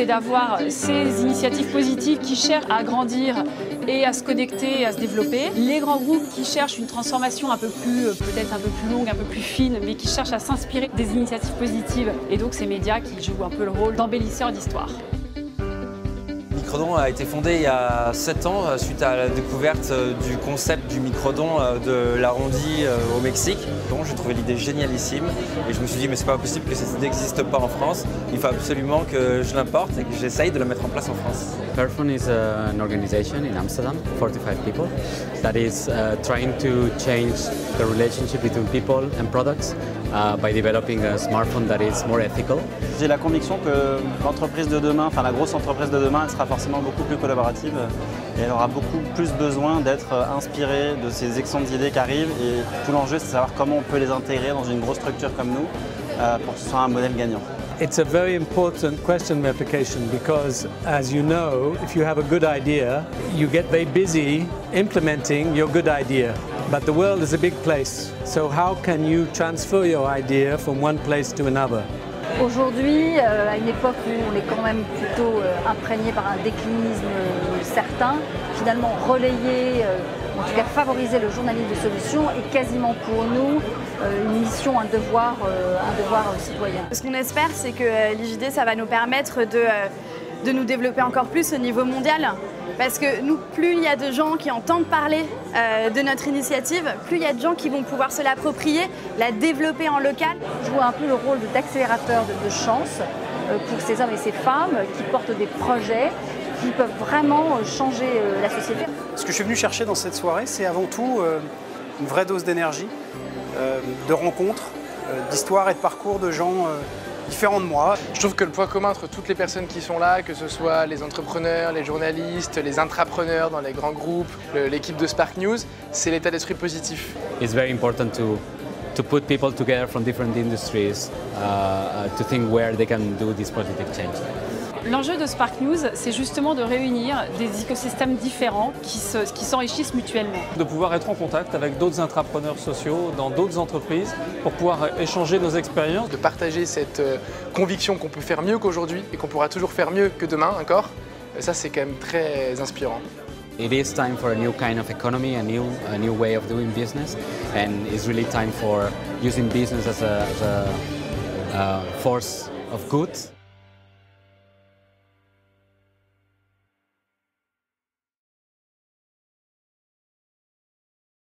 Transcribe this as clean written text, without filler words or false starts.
d'avoir ces initiatives positives qui cherchent à grandir et à se connecter et à se développer. Les grands groupes qui cherchent une transformation un peu plus, peut-être un peu plus longue, un peu plus fine, mais qui cherchent à s'inspirer des initiatives positives. Et donc ces médias qui jouent un peu le rôle d'embellisseurs d'histoire. Microdon a été fondé il y a 7 ans suite à la découverte du concept du microdon de l'arrondi au Mexique. Donc j'ai trouvé l'idée génialissime et je me suis dit mais c'est pas possible que ça n'existe pas en France. Il faut absolument que je l'importe et que j'essaye de la mettre en place en France. Fairphone is an organization in Amsterdam, 45 people, that is trying to change the relationship between people and products by developing a smartphone that is more ethical. J'ai la conviction que l'entreprise de demain, enfin la grosse entreprise de demain, elle sera forcément beaucoup plus collaborative et elle aura beaucoup plus besoin d'être inspirée de ces excellentes idées qui arrivent et tout l'enjeu c'est de savoir comment on peut les intégrer dans une grosse structure comme nous pour que ce soit un modèle gagnant. It's a very important question replication because, as you know, if you have a good idea, you get very busy implementing your good idea. But the world is a big place, so how can you transfer your idea from one place to another? Aujourd'hui, à une époque où on est quand même plutôt imprégné par un déclinisme certain, finalement relayer, en tout cas favoriser le journalisme de solution est quasiment pour nous une mission, un devoir citoyen. Ce qu'on espère, c'est que l'IJD, ça va nous permettre de nous développer encore plus au niveau mondial. Parce que nous, plus il y a de gens qui entendent parler de notre initiative, plus il y a de gens qui vont pouvoir se l'approprier, la développer en local. Je joue un peu le rôle d'accélérateur de chance pour ces hommes et ces femmes qui portent des projets qui peuvent vraiment changer la société. Ce que je suis venu chercher dans cette soirée, c'est avant tout une vraie dose d'énergie, de rencontres, d'histoires et de parcours de gens différents de moi. Je trouve que le point commun entre toutes les personnes qui sont là, que ce soit les entrepreneurs, les journalistes, les intrapreneurs dans les grands groupes, l'équipe de Spark News, c'est l'état d'esprit positif. It's very important to put people together from different industries to think where they can do this positive change. L'enjeu de Spark News, c'est justement de réunir des écosystèmes différents qui s'enrichissent mutuellement. De pouvoir être en contact avec d'autres intrapreneurs sociaux dans d'autres entreprises pour pouvoir échanger nos expériences. De partager cette conviction qu'on peut faire mieux qu'aujourd'hui et qu'on pourra toujours faire mieux que demain encore, ça c'est quand même très inspirant. It is time for a new kind of economy, a new way of doing business, and it's really time for using business as a force of good.